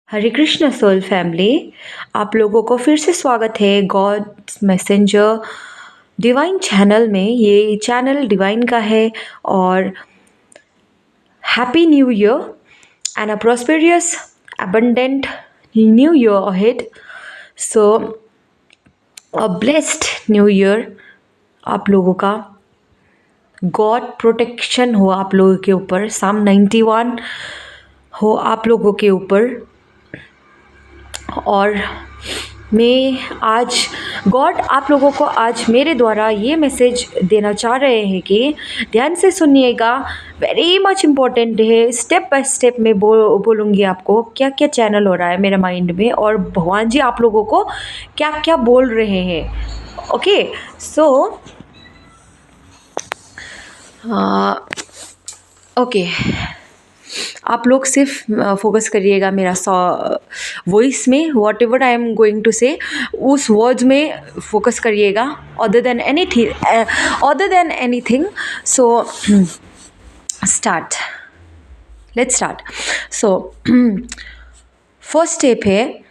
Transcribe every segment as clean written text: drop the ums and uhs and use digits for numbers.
हरे Krishna soul family. आप लोगों को फिर से स्वागत है गॉड्स मैसेंजर डिवाइन चैनल में। ये चैनल डिवाइन का है और happy new year and a prosperous abundant new year ahead. So a blessed new year आप लोगों का। गॉड प्रोटेक्शन हो आप लोगों के ऊपर, साम 91 हो आप लोगों के ऊपर। और मैं आज गॉड आप लोगों को आज मेरे द्वारा ये मैसेज देना चाह रहे हैं कि ध्यान से सुनिएगा, वेरी मच इम्पोर्टेंट है। स्टेप बाय स्टेप मैं बोलूँगी आपको क्या क्या चैनल हो रहा है मेरे माइंड में और भगवान जी आप लोगों को क्या क्या बोल रहे हैं। ओके सो ओके आप लोग सिर्फ फोकस करिएगा मेरा वॉइस में, whatever I am going to say उस वर्ड्स में फोकस करिएगा, other than anything. So start, let's start. So first step है,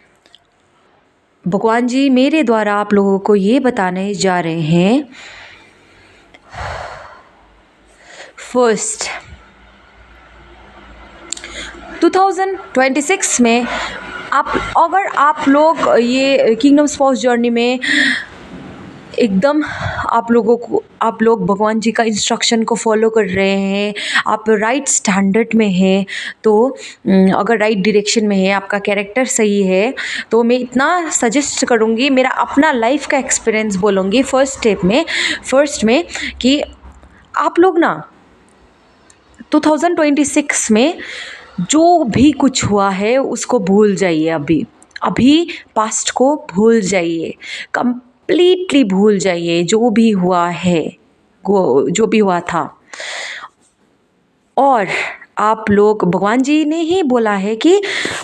भगवान जी मेरे द्वारा आप लोगों को ये बताने जा रहे हैं। फर्स्ट 2026 में अगर आप लोग ये किंगडम स्पाउस जर्नी में एकदम आप लोग भगवान जी का इंस्ट्रक्शन को फॉलो कर रहे हैं, आप राइट स्टैंडर्ड में हैं, तो अगर राइट डायरेक्शन में है, आपका कैरेक्टर सही है, तो मैं इतना सजेस्ट करूँगी, मेरा अपना लाइफ का एक्सपीरियंस बोलूँगी फर्स्ट में कि आप लोग ना 2026 में जो भी कुछ हुआ है उसको भूल जाइए। अभी पास्ट को भूल जाइए, कंप्लीटली भूल जाइए जो भी हुआ है, जो भी हुआ था। और आप लोग, भगवान जी ने ही बोला है कि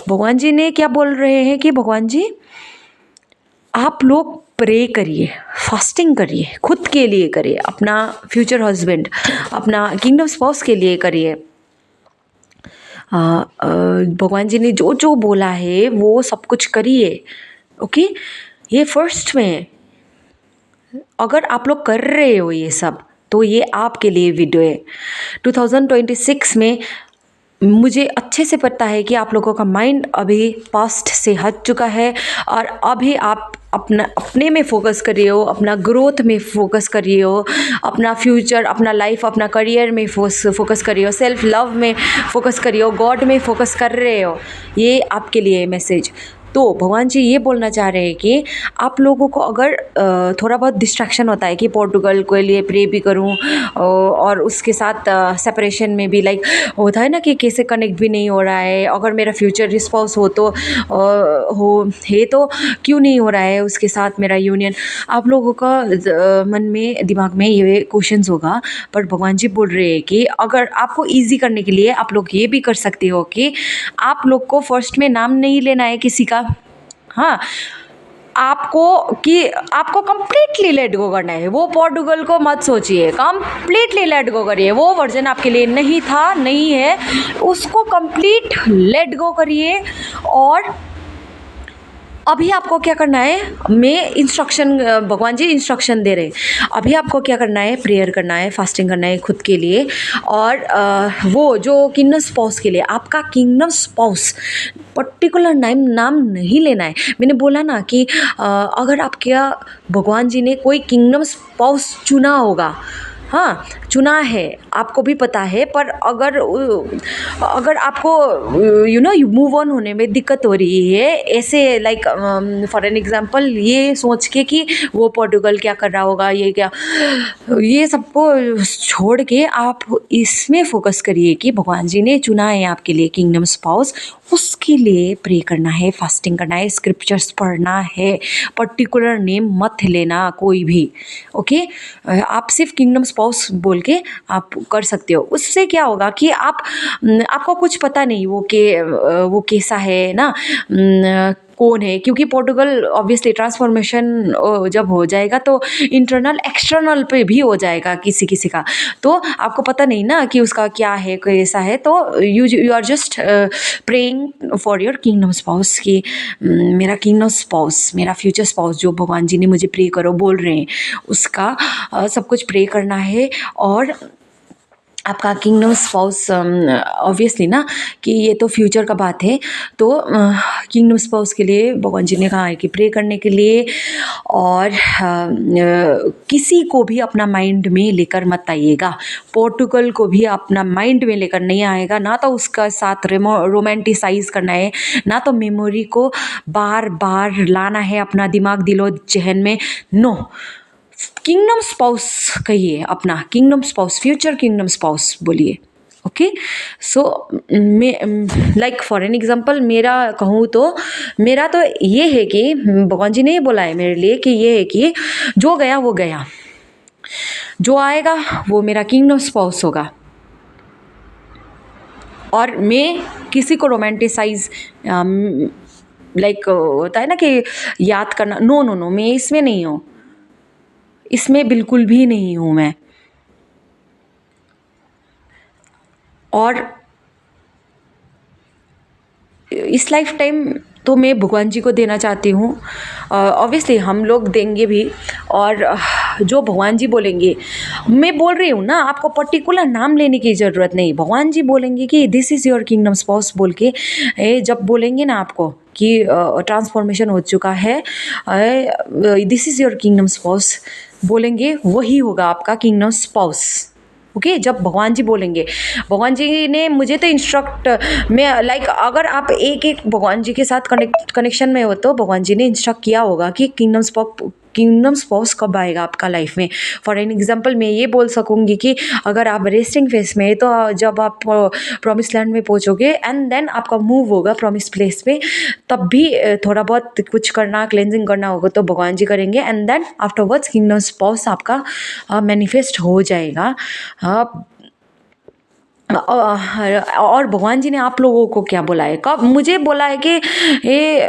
भगवान जी ने क्या बोल रहे हैं कि भगवान जी आप लोग प्रे करिए, फास्टिंग करिए, खुद के लिए करिए, अपना फ्यूचर हस्बैंड, अपना किंगडम स्पाउस के लिए करिए। भगवान जी ने जो जो बोला है वो सब कुछ करिए। ओके, ये फर्स्ट में है। अगर आप लोग कर रहे हो ये सब तो ये आपके लिए वीडियो है। 2026 में मुझे अच्छे से पता है कि आप लोगों का माइंड अभी पास्ट से हट चुका है और अभी आप अपने में फोकस कर रहे हो, अपना ग्रोथ में फोकस कर रहे हो, अपना फ्यूचर, अपना लाइफ, अपना करियर में फोकस कर रहे हो, सेल्फ लव में फोकस कर रहे हो, गॉड में फोकस कर रहे हो। ये आपके लिए मैसेज। तो भगवान जी ये बोलना चाह रहे हैं कि आप लोगों को अगर थोड़ा बहुत डिस्ट्रैक्शन होता है कि पोर्टुगल के लिए प्रे भी करूं और उसके साथ सेपरेशन में भी लाइक होता है ना कि कैसे कनेक्ट भी नहीं हो रहा है, अगर मेरा फ्यूचर रिस्पॉन्स हो तो तो क्यों नहीं हो रहा है उसके साथ मेरा यूनियन। आप लोगों का मन में, दिमाग में ये क्वेश्चंस होगा, पर भगवान जी बोल रहे हैं कि अगर आपको ईजी करने के लिए आप लोग ये भी कर सकते हो कि आप लोग को फर्स्ट में नाम नहीं लेना है किसी का। हाँ, आपको कंप्लीटली लेट गो करना है। वो पोर्टुगल को मत सोचिए, कंप्लीटली लेट गो करिए। वो वर्जन आपके लिए नहीं था, नहीं है, उसको कंप्लीट लेट गो करिए। और अभी आपको क्या करना है, भगवान जी इंस्ट्रक्शन दे रहे हैं। अभी आपको क्या करना है, प्रेयर करना है, फास्टिंग करना है खुद के लिए। और वो जो किंगडम स्पाउस के लिए, आपका किंगडम स्पाउस पर्टिकुलर नाम नहीं लेना है। मैंने बोला ना कि अगर आपके भगवान जी ने कोई किंगडम स्पाउस चुना होगा, हाँ चुना है, आपको भी पता है, पर अगर आपको मूव ऑन होने में दिक्कत हो रही है, ऐसे लाइक फॉर एन एग्जांपल ये सोच के कि वो पोर्टुगल क्या कर रहा होगा, ये सबको छोड़ के आप इसमें फोकस करिए कि भगवान जी ने चुना है आपके लिए किंगडम स्पाउस, उसके लिए प्रे करना है, फास्टिंग करना है, स्क्रिप्चर्स पढ़ना है, पर्टिकुलर नेम मत लेना कोई भी। ओके, आप सिर्फ किंगडम स्पाउस बोल के आप कर सकते हो। उससे क्या होगा कि आपको कुछ पता नहीं वो कैसा है ना, कौन है, क्योंकि पोर्टुगल ऑब्वियसली ट्रांसफॉर्मेशन जब हो जाएगा तो इंटरनल एक्सटर्नल पे भी हो जाएगा किसी किसी का, तो आपको पता नहीं ना कि उसका क्या है कैसा है, तो you are just praying for your kingdom spouse कि मेरा किंगडम स्पाउस, मेरा फ्यूचर स्पाउस जो भगवान जी ने मुझे प्रे करो बोल रहे हैं, उसका सब कुछ प्रे करना है। और आपका किंगडम स्पाउस ऑब्वियसली ना कि ये तो फ्यूचर का बात है, तो किंगडम स्पाउस के लिए भगवान जी ने कहा है कि प्रे करने के लिए। और किसी को भी अपना माइंड में लेकर मत आइएगा, पोर्टुगल को भी अपना माइंड में लेकर नहीं आएगा, ना तो उसका साथ रोमांटिसाइज करना है, ना तो मेमोरी को बार बार लाना है अपना दिमाग दिलो जहन में। नो, किंगडम स्पाउस कहिए, अपना kingdom spouse, future kingdom spouse बोलिए। ओके, सो मैं लाइक फॉर एन एग्जांपल मेरा कहूँ तो मेरा तो ये है कि भगवान जी ने ये बोला है मेरे लिए कि ये है कि जो गया वो गया, जो आएगा वो मेरा किंगडम स्पाउस होगा। और मैं किसी को रोमांटिसाइज लाइक होता है ना कि याद करना, नो नो नो, मैं इसमें नहीं हूँ, इसमें बिल्कुल भी नहीं हूँ मैं। और इस लाइफ टाइम तो मैं भगवान जी को देना चाहती हूँ, ऑब्वियसली हम लोग देंगे भी, और जो भगवान जी बोलेंगे, मैं बोल रही हूँ ना, आपको पर्टिकुलर नाम लेने की ज़रूरत नहीं, भगवान जी बोलेंगे कि this is your kingdom spouse बोल के, जब बोलेंगे ना आपको कि ट्रांसफॉर्मेशन हो चुका है, this is your kingdom spouse बोलेंगे, वही होगा आपका किंगडम स्पाउस। ओके, जब भगवान जी बोलेंगे, भगवान जी ने मुझे तो इंस्ट्रक्ट, मैं लाइक अगर आप एक एक भगवान जी के साथ कनेक्शन में हो तो भगवान जी ने इंस्ट्रक्ट किया होगा कि किंगडम स्पाउस कब आएगा आपका लाइफ में। फॉर एन एग्जांपल मैं ये बोल सकूँगी कि अगर आप रेस्टिंग फेस में है तो जब आप प्रॉमिस लैंड में पहुँचोगे एंड देन आपका मूव होगा प्रॉमिस प्लेस पे, तब भी थोड़ा बहुत कुछ करना, क्लेंजिंग करना होगा तो भगवान जी करेंगे, and then afterwards kingdom spouse आपका मैनिफेस्ट हो जाएगा। और भगवान जी ने आप लोगों को क्या बोला है, कब मुझे बोला है कि ये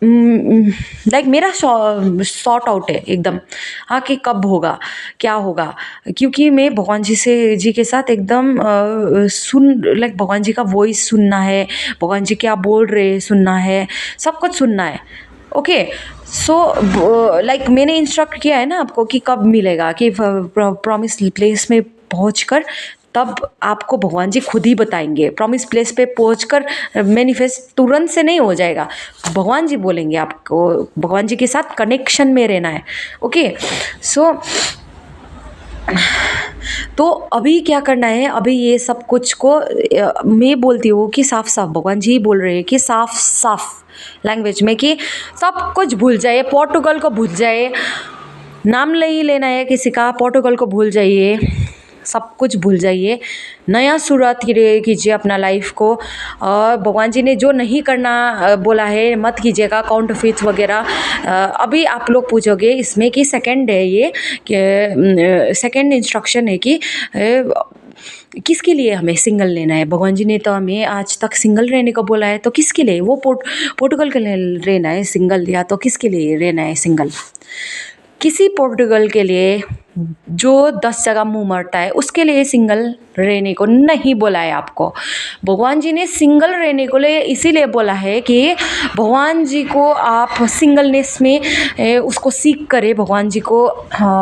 लाइक मेरा सॉर्ट आउट है एकदम, हाँ, कि कब होगा क्या होगा, क्योंकि मैं भगवान जी के साथ एकदम लाइक भगवान जी का वॉइस सुनना है, भगवान जी क्या बोल रहे हैं सुनना है, सब कुछ सुनना है। ओके, सो लाइक मैंने इंस्ट्रक्ट किया है ना आपको कि कब मिलेगा, कि प्रॉमिस प्लेस में पहुंचकर तब आपको भगवान जी खुद ही बताएंगे। प्रॉमिस प्लेस पे पहुंचकर मैनिफेस्ट तुरंत से नहीं हो जाएगा, भगवान जी बोलेंगे आपको, भगवान जी के साथ कनेक्शन में रहना है। ओके, सो तो अभी क्या करना है, अभी ये सब कुछ को मैं बोलती हूँ कि साफ साफ भगवान जी बोल रहे हैं कि साफ साफ लैंग्वेज में कि सब कुछ भूल जाइए, पोर्टुगल को भूल जाइए, नाम नहीं लेना है किसी का, पोर्टुगल को भूल जाइए, सब कुछ भूल जाइए, नया शुरुआत कीजिए अपना लाइफ को। और भगवान जी ने जो नहीं करना बोला है मत कीजिएगा, काउंटरफीट्स वगैरह। अभी आप लोग पूछोगे इसमें कि सेकंड है ये, सेकंड इंस्ट्रक्शन है कि किसके लिए हमें सिंगल लेना है। भगवान जी ने तो हमें आज तक सिंगल रहने को बोला है, तो किसके लिए, वो पोर्टुगल के लिए रहना है सिंगल, या तो किसके लिए रहना है सिंगल, किसी पोर्टुगल के लिए जो 10 जगह मुंह मरता है उसके लिए सिंगल रहने को नहीं बोला है आपको। भगवान जी ने सिंगल रहने को लिए इसीलिए बोला है कि भगवान जी को आप सिंगलनेस में उसको सीख करे, भगवान जी को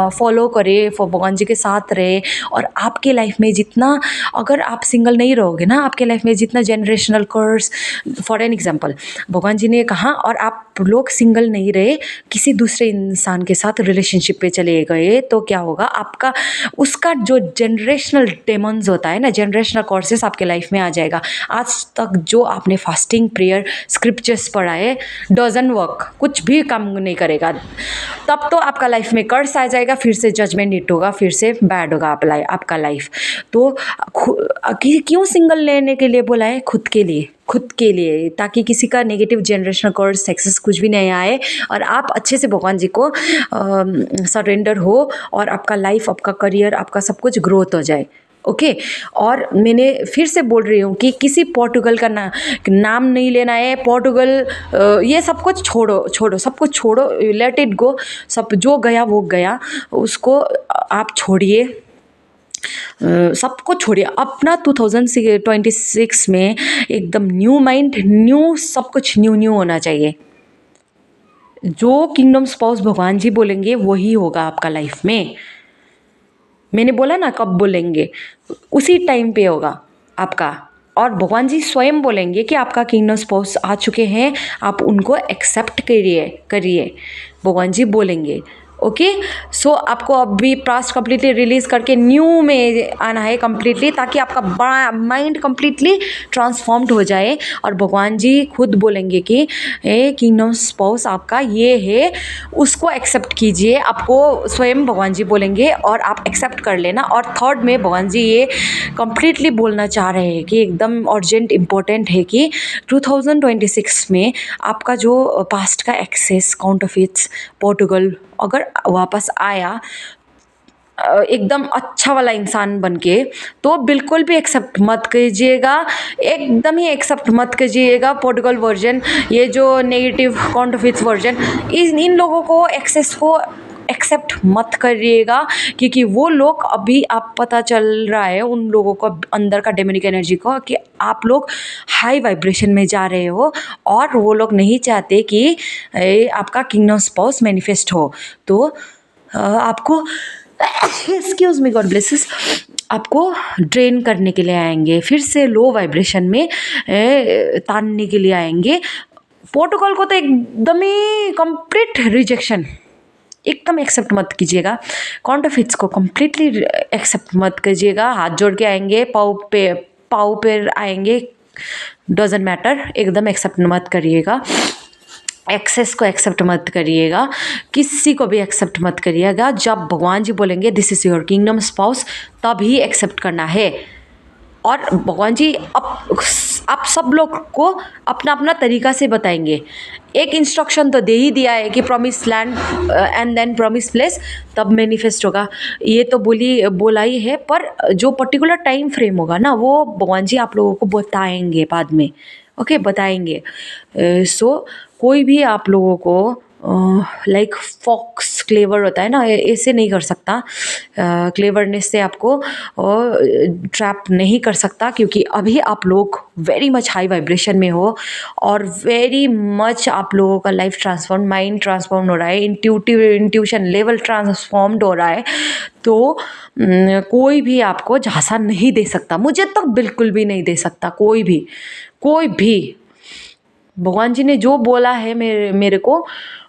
फॉलो करे, भगवान जी के साथ रहे। और आपके लाइफ में जितना, अगर आप सिंगल नहीं रहोगे ना, आपके लाइफ में जितना generational curse, for an example भगवान जी ने कहा, और आप लोग सिंगल नहीं रहे, किसी दूसरे इंसान के साथ रिलेशनशिप पे चले गए, तो क्या होगा, आपका उसका जो जनरेशनल डेमन्स होता है ना, जनरेशनल कॉर्सेस आपके लाइफ में आ जाएगा। आज तक जो आपने फास्टिंग, प्रेयर, स्क्रिप्चर्स पढ़ा है, डजंट वर्क, कुछ भी काम नहीं करेगा। तब तो आपका लाइफ में कर्स आ जाएगा, फिर से जजमेंट हिट होगा, फिर से बैड होगा आपका लाइफ। तो क्यों सिंगल लेने के लिए बोला है, खुद के लिए, ताकि किसी का नेगेटिव जनरेशनल कर्स, सक्सेस कुछ भी नहीं आए, और आप अच्छे से भगवान जी को सरेंडर हो, और आपका लाइफ, आपका करियर, आपका सब कुछ ग्रोथ हो जाए। ओके। और मैंने फिर से बोल रही हूँ कि किसी पोर्टुगल का नाम नहीं लेना है। पोर्टुगल ये सब कुछ छोड़ो छोड़ो, सब कुछ छोड़ो, लेट इट गो। सब जो गया वो गया, उसको आप छोड़िए, सबको छोड़िए। अपना 2026 में एकदम न्यू माइंड, न्यू सब कुछ न्यू न्यू होना चाहिए। जो किंगडम स्पाउस भगवान जी बोलेंगे वही होगा आपका लाइफ में। मैंने बोला ना कब बोलेंगे, उसी टाइम पे होगा आपका। और भगवान जी स्वयं बोलेंगे कि आपका किंगडम स्पाउस आ चुके हैं, आप उनको एक्सेप्ट करिए करिए, भगवान जी बोलेंगे। ओके। सो आपको अभी पास्ट कंप्लीटली रिलीज करके न्यू में आना है कंप्लीटली, ताकि आपका माइंड कंप्लीटली ट्रांसफॉर्म्ड हो जाए। और भगवान जी खुद बोलेंगे कि ए किंगडम स्पाउस आपका ये है, उसको एक्सेप्ट कीजिए। आपको स्वयं भगवान जी बोलेंगे और आप एक्सेप्ट कर लेना। और थर्ड में भगवान जी ये कंप्लीटली बोलना चाह रहे हैं कि एकदम अर्जेंट इम्पोर्टेंट है कि 2026 में आपका जो पास्ट का एक्सेस काउंटरफिट्स पोर्टुगल अगर वापस आया एकदम अच्छा वाला इंसान बन के, तो बिल्कुल भी एक्सेप्ट मत कीजिएगा, एकदम ही एक्सेप्ट मत कीजिएगा पोर्टुगल वर्जन, ये जो नेगेटिव काउंटरफिट्स वर्जन, इन लोगों को एक्सेस को एक्सेप्ट मत करिएगा। क्योंकि वो लोग अभी आप पता चल रहा है उन लोगों को अंदर का डेमोनिक एनर्जी को कि आप लोग हाई वाइब्रेशन में जा रहे हो, और वो लोग नहीं चाहते कि आपका किंगडम स्पाउस मैनिफेस्ट हो। तो आपको एक्सक्यूज मी, गॉड ब्लेसेस, आपको ड्रेन करने के लिए आएंगे, फिर से लो वाइब्रेशन में तानने के लिए आएंगे। पोर्टुगल को तो एकदम ही कंप्लीट रिजेक्शन, एकदम एक्सेप्ट मत कीजिएगा। काउंटरफिट्स को कंप्लीटली एक्सेप्ट मत कीजिएगा। हाथ जोड़ के आएंगे, पाँव पे आएंगे, डजेंट मैटर, एकदम एक्सेप्ट मत करिएगा। एक्सेस को एक्सेप्ट मत करिएगा, किसी को भी एक्सेप्ट मत करिएगा। जब भगवान जी बोलेंगे this is your kingdom spouse, तभी एक्सेप्ट करना है। और भगवान जी आप सब लोग को अपना अपना तरीका से बताएंगे। एक इंस्ट्रक्शन तो दे ही दिया है कि promise land and then promise place, तब मैनिफेस्ट होगा, ये तो बोला ही है। पर जो पर्टिकुलर टाइम फ्रेम होगा ना, वो भगवान जी आप लोगों को बताएंगे बाद में। ओके, बताएंगे। सो कोई भी आप लोगों को लाइक फॉक्स क्लेवर होता है ना, ऐसे नहीं कर सकता। क्लेवरनेस से आपको ट्रैप नहीं कर सकता, क्योंकि अभी आप लोग वेरी मच हाई वाइब्रेशन में हो, और वेरी मच आप लोगों का लाइफ ट्रांसफॉर्म, माइंड ट्रांसफॉर्म हो रहा है, इंट्यूशन लेवल ट्रांसफॉर्म्ड हो रहा है। तो कोई भी आपको झांसा नहीं दे सकता, मुझे तो बिल्कुल भी नहीं दे सकता, कोई भी। भगवान जी ने जो बोला है मेरे को,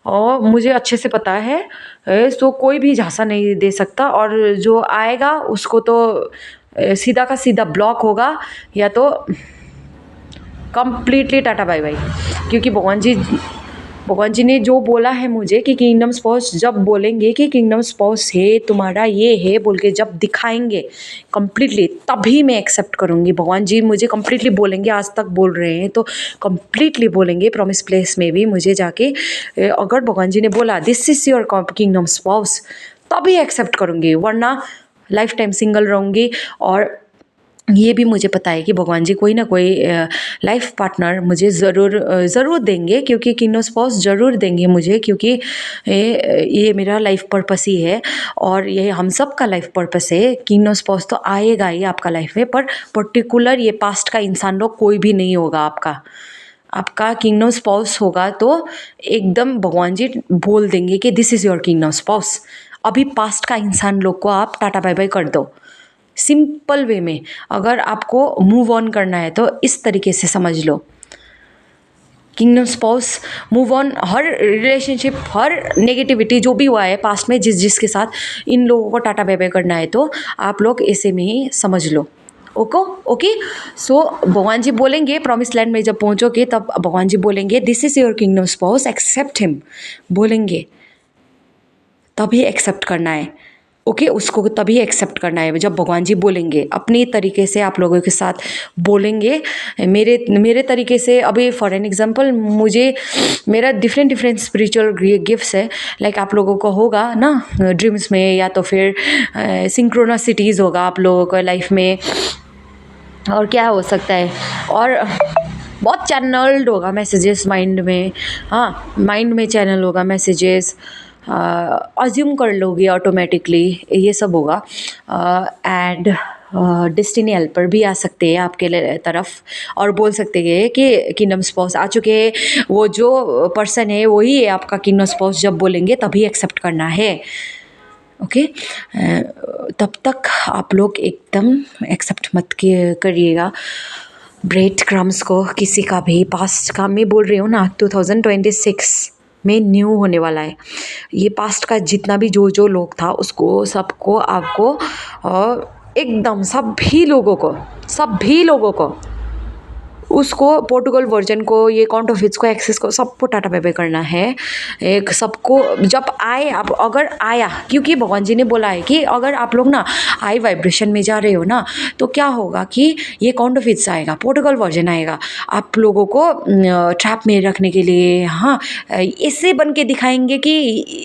और मुझे अच्छे से पता है, सो कोई भी झांसा नहीं दे सकता। और जो आएगा उसको तो सीधा का सीधा ब्लॉक होगा, या तो कंप्लीटली टाटा बाय बाय। क्योंकि भगवान जी ने जो बोला है मुझे कि किंगडम स्पाउस, जब बोलेंगे कि किंगडम स्पाउस है तुम्हारा, ये है बोल के जब दिखाएंगे कंप्लीटली, तभी मैं एक्सेप्ट करूँगी। भगवान जी मुझे कंप्लीटली बोलेंगे, आज तक बोल रहे हैं तो कंप्लीटली बोलेंगे। प्रॉमिस प्लेस में भी मुझे जाके अगर भगवान जी ने बोला this is your kingdom spouse, तभी एक्सेप्ट करूँगी, वरना लाइफ टाइम सिंगल रहूँगी। और ये भी मुझे पता है कि भगवान जी कोई ना कोई लाइफ पार्टनर मुझे ज़रूर देंगे, क्योंकि किंगडम स्पाउस ज़रूर देंगे मुझे, क्योंकि ये मेरा लाइफ पर्पस ही है, और ये हम सब का लाइफ पर्पस है। किंगडम स्पाउस तो आएगा ही आपका लाइफ में, पर पर्टिकुलर ये पास्ट का इंसान लोग कोई भी नहीं होगा आपका किंगडम स्पाउस होगा तो एकदम भगवान जी बोल देंगे कि this is your kingdom spouse. अभी पास्ट का इंसान लोग को आप टाटा बाय बाय कर दो, सिंपल वे में। अगर आपको मूव ऑन करना है तो इस तरीके से समझ लो, किंगडम स्पाउस, मूव ऑन। हर रिलेशनशिप, हर नेगेटिविटी जो भी हुआ है पास्ट में जिसके साथ, इन लोगों को टाटा बाय बाय करना है, तो आप लोग ऐसे में ही समझ लो। ओके। सो भगवान जी बोलेंगे प्रॉमिस लैंड में जब पहुंचोगे, तब भगवान जी बोलेंगे this is your kingdom spouse, accept him, बोलेंगे, तभी एक्सेप्ट करना है। ओके, उसको तभी एक्सेप्ट करना है जब भगवान जी बोलेंगे। अपनी तरीके से आप लोगों के साथ बोलेंगे। मेरे तरीके से अभी फॉर एन एग्जांपल मुझे मेरा डिफरेंट डिफरेंट स्पिरिचुअल गिफ्ट्स है। लाइक आप लोगों को होगा ना ड्रीम्स में, या तो फिर सिंक्रोनसिटीज़ होगा आप लोगों को लाइफ में, और क्या हो सकता है, और बहुत चैनल्ड होगा मैसेजेस माइंड में। हाँ, माइंड में चैनल होगा मैसेजेस, अज्यूम कर लोगे ऑटोमेटिकली, ये सब होगा। एंड डेस्टिनी हेल्पर भी आ सकते हैं आपके तरफ और बोल सकते हैं कि किंगडम स्पाउस आ चुके हैं। वो जो पर्सन है वही है आपका किंगडम स्पाउस, जब बोलेंगे तभी एक्सेप्ट करना है। ओके, तब तक आप लोग एकदम एक्सेप्ट मत करिएगा ब्रेड क्रम्स को, किसी का भी पास्ट का। मैं बोल रही हूँ ना 2026 में न्यू होने वाला है। ये पास्ट का जितना भी जो लोग था उसको सबको आपको एकदम सभी लोगों को उसको पोर्टुगल वर्जन को, ये काउंटरफिट्स को, एक्सेस को, सबको टाटा बाय बाय करना है। एक सबको जब आए, आप अगर आया, क्योंकि भगवान जी ने बोला है कि अगर आप लोग ना हाई वाइब्रेशन में जा रहे हो ना, तो क्या होगा कि ये काउंटरफिट्स आएगा, पोर्टुगल वर्जन आएगा आप लोगों को ट्रैप में रखने के लिए। हाँ, ऐसे बन के दिखाएंगे कि